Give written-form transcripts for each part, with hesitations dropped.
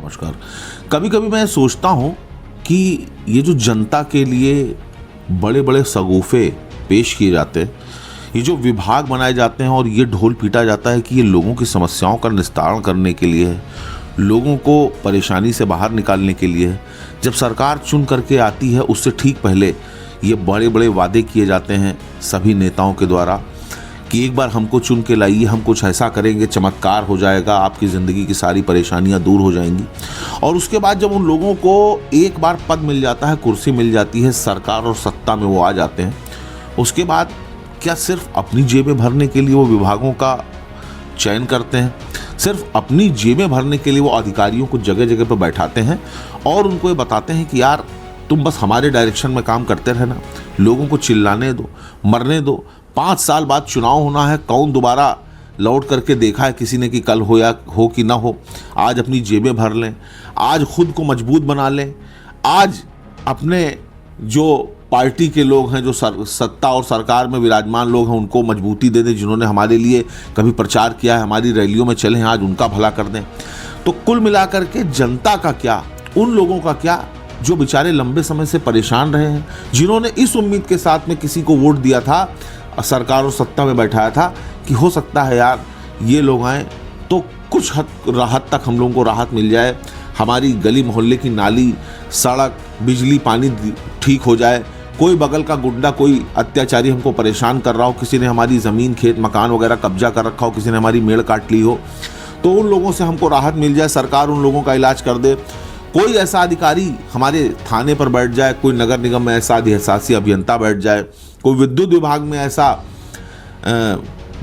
नमस्कार। कभी कभी मैं सोचता हूँ कि ये जो जनता के लिए बड़े बड़े सगुफे पेश किए जाते हैं, ये जो विभाग बनाए जाते हैं और ये ढोल पीटा जाता है कि ये लोगों की समस्याओं का निस्तारण करने के लिए है, लोगों को परेशानी से बाहर निकालने के लिए है। जब सरकार चुन करके आती है उससे ठीक पहले ये बड़े बड़े वादे किए जाते हैं सभी नेताओं के द्वारा कि एक बार हमको चुन के लाइए, हम कुछ ऐसा करेंगे, चमत्कार हो जाएगा, आपकी ज़िंदगी की सारी परेशानियां दूर हो जाएंगी। और उसके बाद जब उन लोगों को एक बार पद मिल जाता है, कुर्सी मिल जाती है, सरकार और सत्ता में वो आ जाते हैं, उसके बाद क्या सिर्फ अपनी जेबें भरने के लिए वो विभागों का चयन करते हैं? सिर्फ अपनी जेबें भरने के लिए वो अधिकारियों को जगह जगह पर बैठाते हैं और उनको ये बताते हैं कि यार तुम बस हमारे डायरेक्शन में काम करते रहना, लोगों को चिल्लाने दो, मरने दो। 5 साल बाद चुनाव होना है, कौन दोबारा लौट करके देखा है किसी ने कि कल हो या हो कि ना हो। आज अपनी जेबें भर लें, आज खुद को मजबूत बना लें, आज अपने जो पार्टी के लोग हैं, जो सत्ता और सरकार में विराजमान लोग हैं, उनको मजबूती दे दें। जिन्होंने हमारे लिए कभी प्रचार किया है, हमारी रैलियों में चले हैं, आज उनका भला कर दें। तो कुल मिलाकर के जनता का क्या, उन लोगों का क्या जो बेचारे लंबे समय से परेशान रहे हैं, जिन्होंने इस उम्मीद के साथ में किसी को वोट दिया था, सरकार और सत्ता में बैठाया था कि हो सकता है यार ये लोग आए तो कुछ हद तक हम लोगों को राहत मिल जाए, हमारी गली मोहल्ले की नाली, सड़क, बिजली, पानी ठीक हो जाए, कोई बगल का गुंडा, कोई अत्याचारी हमको परेशान कर रहा हो, किसी ने हमारी ज़मीन, खेत, मकान वगैरह कब्जा कर रखा हो, किसी ने हमारी मेड़ काट ली हो, तो उन लोगों से हमको राहत मिल जाए, सरकार उन लोगों का इलाज कर दे। कोई ऐसा अधिकारी हमारे थाने पर बैठ जाए, कोई नगर निगम में ऐसा अधिशासी अभियंता बैठ जाए, कोई विद्युत विभाग में ऐसा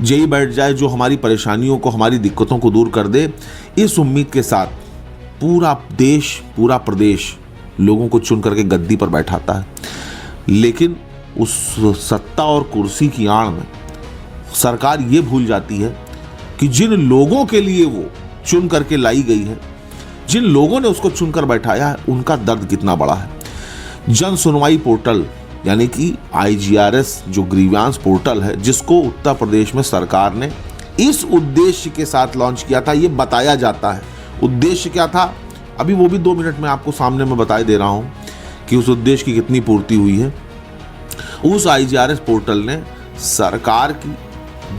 जेई बैठ जाए जो हमारी परेशानियों को, हमारी दिक्कतों को दूर कर दे। इस उम्मीद के साथ पूरा देश, पूरा प्रदेश लोगों को चुन करके गद्दी पर बैठाता है, लेकिन उस सत्ता और कुर्सी की आड़ में सरकार ये भूल जाती है कि जिन लोगों के लिए वो चुन करके लाई गई है, जिन लोगों ने उसको चुनकर बैठाया है, उनका दर्द कितना बड़ा है। जन सुनवाई पोर्टल यानी कि IGRS जो ग्रीवांस पोर्टल है, जिसको उत्तर प्रदेश में सरकार ने इस उद्देश्य के साथ लॉन्च किया था, ये बताया जाता है। उद्देश्य क्या था, अभी वो भी 2 मिनट में आपको सामने में बताए दे रहा हूं कि उस उद्देश्य की कितनी पूर्ति हुई है। उस IGRS पोर्टल ने सरकार की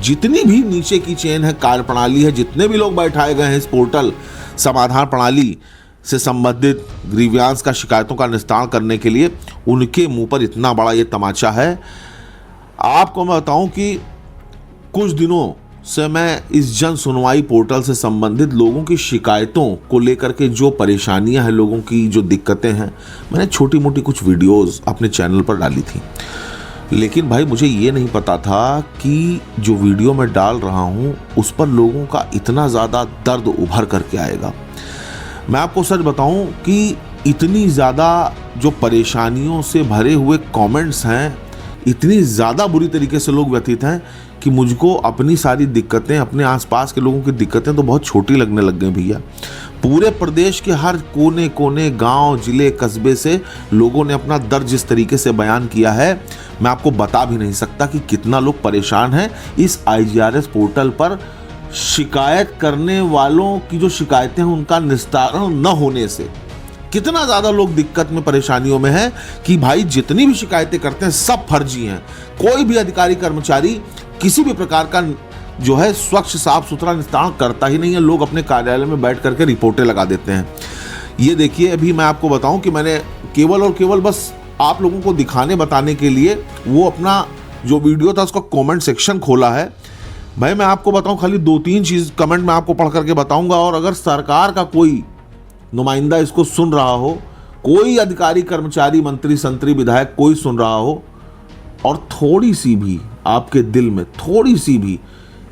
जितनी भी नीचे की चेन है, कार्य प्रणाली है, जितने भी लोग बैठाए गए हैं इस पोर्टल समाधान प्रणाली से संबंधित ग्रीवांस का, शिकायतों का निस्तारण करने के लिए, उनके मुंह पर इतना बड़ा ये तमाचा है। आपको मैं बताऊं कि कुछ दिनों से मैं इस जन सुनवाई पोर्टल से संबंधित लोगों की शिकायतों को लेकर के, जो परेशानियां हैं, लोगों की जो दिक्कतें हैं, मैंने छोटी मोटी कुछ वीडियोस अपने चैनल पर डाली थी। लेकिन भाई मुझे ये नहीं पता था कि जो वीडियो मैं डाल रहा हूँ उस पर लोगों का इतना ज़्यादा दर्द उभर करके आएगा। मैं आपको सच बताऊं कि इतनी ज़्यादा जो परेशानियों से भरे हुए कमेंट्स हैं, इतनी ज़्यादा बुरी तरीके से लोग व्यथित हैं कि मुझको अपनी सारी दिक्कतें, अपने आसपास के लोगों की दिक्कतें तो बहुत छोटी लगने लग गई भैया। पूरे प्रदेश के हर कोने कोने, गांव, जिले, कस्बे से लोगों ने अपना दर्द जिस तरीके से बयान किया है, मैं आपको बता भी नहीं सकता कि कितना लोग परेशान हैं इस IGRS पोर्टल पर। शिकायत करने वालों की जो शिकायतें हैं उनका निस्तारण न होने से कितना ज़्यादा लोग दिक्कत में, परेशानियों में हैं कि भाई जितनी भी शिकायतें करते हैं सब फर्जी हैं। कोई भी अधिकारी कर्मचारी किसी भी प्रकार का जो है स्वच्छ, साफ सुथरा निस्तारण करता ही नहीं है। लोग अपने कार्यालय में बैठ करके रिपोर्टें लगा देते हैं। ये देखिए, अभी मैं आपको बताऊं कि मैंने केवल और केवल बस आप लोगों को दिखाने, बताने के लिए वो अपना जो वीडियो था उसका कमेंट सेक्शन खोला है। भाई मैं आपको बताऊं, खाली 2-3 चीज़ कमेंट मैं आपको पढ़ करके बताऊंगा, और अगर सरकार का कोई नुमाइंदा इसको सुन रहा हो, कोई अधिकारी, कर्मचारी, मंत्री, संतरी, विधायक कोई सुन रहा हो, और थोड़ी सी भी आपके दिल में, थोड़ी सी भी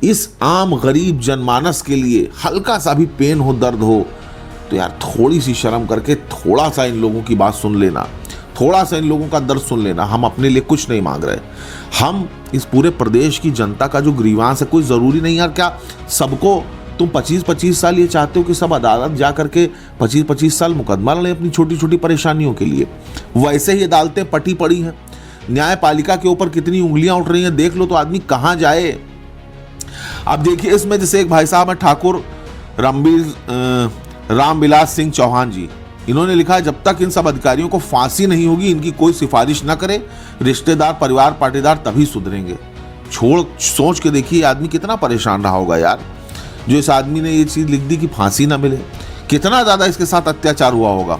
इस आम गरीब जनमानस के लिए हल्का सा भी पेन हो, दर्द हो, तो यार थोड़ी सी शर्म करके थोड़ा सा इन लोगों की बात सुन लेना, थोड़ा सा इन लोगों का दर्द सुन लेना। हम अपने लिए कुछ नहीं मांग रहे, हम इस पूरे प्रदेश की जनता का जो ग्रीवांस है, कोई ज़रूरी नहीं यार क्या सबको तुम 25-25 साल ये चाहते हो कि सब अदालत जा करके 25-25 साल मुकदमा लड़े अपनी छोटी छोटी परेशानियों के लिए? वैसे ही अदालतें पटी पड़ी हैं, न्यायपालिका के ऊपर कितनी उंगलियां उठ रही हैं, देख लो तो आदमी कहाँ जाए। अब देखिए इसमें जैसे एक भाई साहब हैं ठाकुर रामविलास सिंह चौहान जी, इन्होंने लिखा है जब तक इन सब अधिकारियों को फांसी नहीं होगी इनकी कोई सिफारिश न करे, रिश्तेदार परिवार पाटीदार तभी सुधरेंगे। सोच के देखिए आदमी कितना परेशान रहा होगा यार, जो इस आदमी ने ये चीज लिख दी कि फांसी ना मिले, कितना ज्यादा इसके साथ अत्याचार हुआ होगा।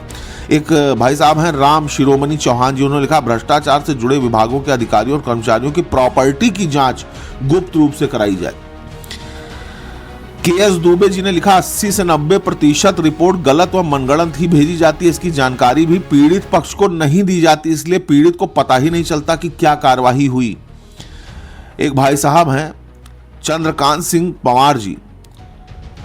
एक भाई साहब हैं राम शिरोमणि चौहान जी, उन्होंने लिखा भ्रष्टाचार से जुड़े विभागों के अधिकारियों और कर्मचारियों की प्रॉपर्टी की जांच गुप्त रूप से कराई जाए। के.एस. दुबे जी ने लिखा 80 से 90% रिपोर्ट गलत व मनगढ़ंत ही भेजी जाती है, इसकी जानकारी भी पीड़ित पक्ष को नहीं दी जाती, इसलिए पीड़ित को पता ही नहीं चलता कि क्या कार्यवाही हुई। एक भाई साहब हैं चंद्रकांत सिंह पंवार जी,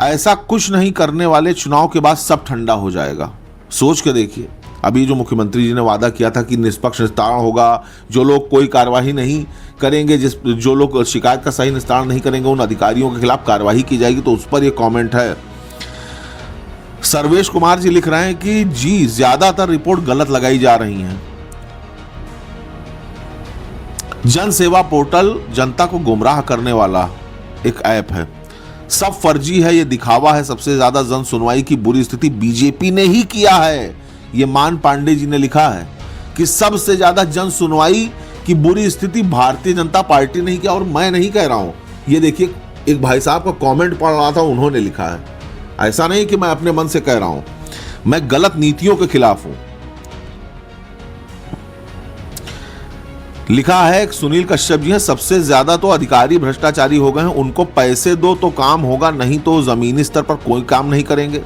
ऐसा कुछ नहीं करने वाले, चुनाव के बाद सब ठंडा हो जाएगा। सोच के देखिए, अभी जो मुख्यमंत्री जी ने वादा किया था कि निष्पक्ष निस्तारण होगा, जो लोग कोई कार्यवाही नहीं करेंगे, जो लोग शिकायत का सही निस्तारण नहीं करेंगे, उन अधिकारियों के खिलाफ कार्यवाही की जाएगी, तो उस पर ये कमेंट है। सर्वेश कुमार जी लिख रहे हैं कि जी ज्यादातर रिपोर्ट गलत लगाई जा रही हैं। जन सेवा पोर्टल जनता को गुमराह करने वाला एक ऐप है, सब फर्जी है, ये दिखावा है, सबसे ज्यादा जन सुनवाई की बुरी स्थिति बीजेपी ने ही किया है। ये मान पांडे जी ने लिखा है कि सबसे ज्यादा जन सुनवाई की बुरी स्थिति भारतीय जनता पार्टी ने ही किया, और मैं नहीं कह रहा हूं। ये देखिए एक भाई साहब का कमेंट पढ़ रहा था, उन्होंने लिखा है, ऐसा नहीं कि मैं अपने मन से कह रहा हूं, मैं गलत नीतियों के खिलाफ हूं। लिखा है सुनील कश्यप जी हैं, सबसे ज्यादा तो अधिकारी भ्रष्टाचारी हो गए हैं, उनको पैसे दो तो काम होगा, नहीं तो जमीनी स्तर पर कोई काम नहीं करेंगे।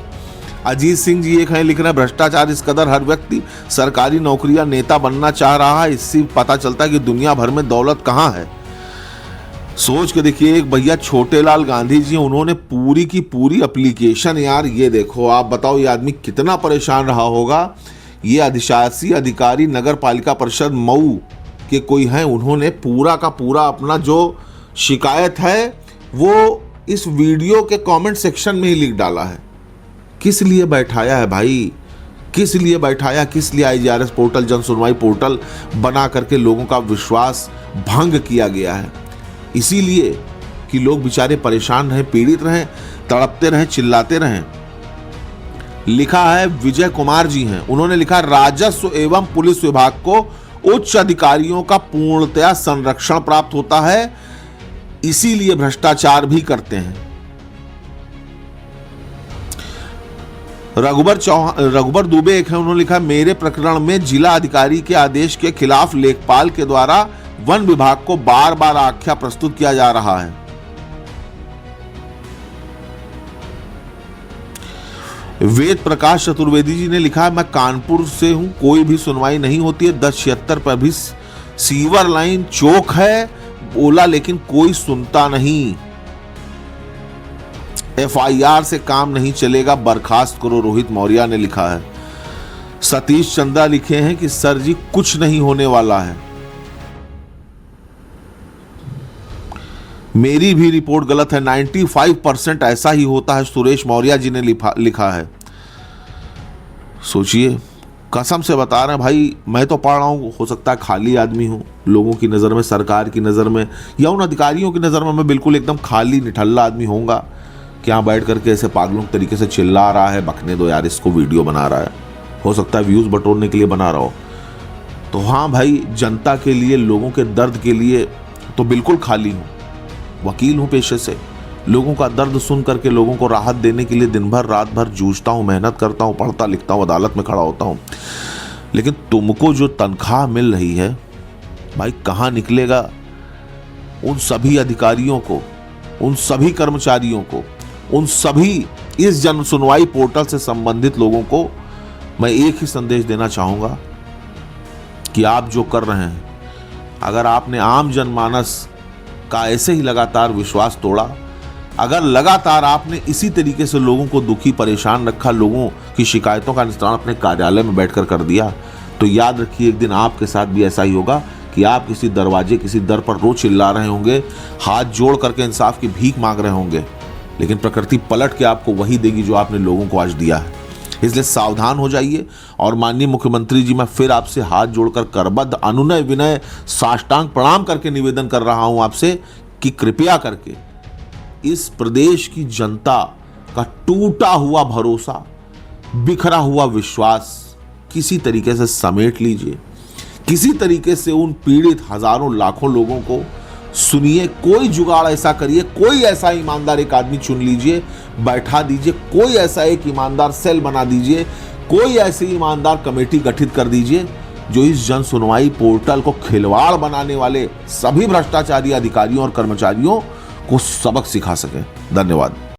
अजीत सिंह जी एक हैं, लिख रहे हैं भ्रष्टाचार इस कदर हर व्यक्ति सरकारी नौकरी या नेता बनना चाह रहा है, इससे पता चलता है कि दुनिया भर में दौलत कहां है। सोच के देखिए, एक भैया छोटे लाल गांधी जी, उन्होंने पूरी की पूरी एप्लीकेशन, यार ये देखो, आप बताओ ये आदमी कितना परेशान रहा होगा। ये अधिशासी अधिकारी नगर पालिका परिषद मऊ कि कोई है, उन्होंने पूरा का पूरा अपना जो शिकायत है वो इस वीडियो के कमेंट सेक्शन में ही लिख डाला है। किस लिए बैठाया है भाई, किस लिए बैठाया, किस लिए IGRS पोर्टल, जन सुनवाई पोर्टल बना करके लोगों का विश्वास भंग किया गया है, इसीलिए कि लोग बेचारे परेशान रहें, पीड़ित रहें, तड़पते रहें, चिल्लाते रहें। लिखा है विजय कुमार जी हैं, उन्होंने लिखा राजस्व एवं पुलिस विभाग को उच्च अधिकारियों का पूर्णतया संरक्षण प्राप्त होता है, इसीलिए भ्रष्टाचार भी करते हैं। रघुबर दुबे एक है, उन्होंने लिखा मेरे प्रकरण में जिला अधिकारी के आदेश के खिलाफ लेखपाल के द्वारा वन विभाग को बार बार आख्या प्रस्तुत किया जा रहा है। वेद प्रकाश चतुर्वेदी जी ने लिखा है मैं कानपुर से हूं, कोई भी सुनवाई नहीं होती है, 1076 पर भी सीवर लाइन चौक है, बोला लेकिन कोई सुनता नहीं, FIR से काम नहीं चलेगा, बर्खास्त करो, रोहित मौर्य ने लिखा है। सतीश चंद्रा लिखे हैं कि सर जी कुछ नहीं होने वाला है, मेरी भी रिपोर्ट गलत है, 95% ऐसा ही होता है, सुरेश मौर्य जी ने लिखा है। सोचिए, कसम से बता रहे हैं भाई, मैं तो पढ़ रहा हूँ, हो सकता है खाली आदमी हूँ, लोगों की नज़र में, सरकार की नज़र में या उन अधिकारियों की नज़र में मैं बिल्कुल एकदम खाली निठल्ला आदमी होऊंगा कि यहाँ बैठ करके ऐसे पागलों के तरीके से चिल्ला रहा है, बकने दो यार इसको, वीडियो बना रहा है, हो सकता है व्यूज़ बटोरने के लिए बना रहा हो। तो हाँ भाई, जनता के लिए, लोगों के दर्द के लिए तो बिल्कुल खाली हूँ, वकील हूँ पेशे से, लोगों का दर्द सुन करके लोगों को राहत देने के लिए दिन भर रात भर जूझता हूँ, मेहनत करता हूँ, पढ़ता लिखता हूँ, अदालत में खड़ा होता हूँ, लेकिन तुमको जो तनख्वाह मिल रही है भाई, कहाँ निकलेगा उन सभी अधिकारियों को, उन सभी कर्मचारियों को, उन सभी इस जन सुनवाई पोर्टल से संबंधित लोगों को मैं एक ही संदेश देना चाहूँगा कि आप जो कर रहे हैं, अगर आपने आम जनमानस का ऐसे ही लगातार विश्वास तोड़ा, अगर लगातार आपने इसी तरीके से लोगों को दुखी परेशान रखा, लोगों की शिकायतों का निस्तारण अपने कार्यालय में बैठकर कर दिया, तो याद रखिए एक दिन आपके साथ भी ऐसा ही होगा कि आप किसी दरवाजे, किसी दर पर रोज चिल्ला रहे होंगे, हाथ जोड़ करके इंसाफ की भीख मांग रहे होंगे, लेकिन प्रकृति पलट के आपको वही देगी जो आपने लोगों को आज दिया है। इसलिए सावधान हो जाइए। और माननीय मुख्यमंत्री जी, मैं फिर आपसे हाथ जोड़कर करबद्ध, अनुनय विनय, साष्टांग प्रणाम करके निवेदन कर रहा हूं आपसे कि कृपया करके इस प्रदेश की जनता का टूटा हुआ भरोसा, बिखरा हुआ विश्वास किसी तरीके से समेट लीजिए, किसी तरीके से उन पीड़ित हजारों लाखों लोगों को सुनिए, कोई जुगाड़ ऐसा करिए, कोई ऐसा ईमानदार एक आदमी चुन लीजिए, बैठा दीजिए, कोई ऐसा एक ईमानदार सेल बना दीजिए, कोई ऐसी ईमानदार कमेटी गठित कर दीजिए जो इस जन सुनवाई पोर्टल को खिलवाड़ बनाने वाले सभी भ्रष्टाचारी अधिकारियों और कर्मचारियों को सबक सिखा सके। धन्यवाद।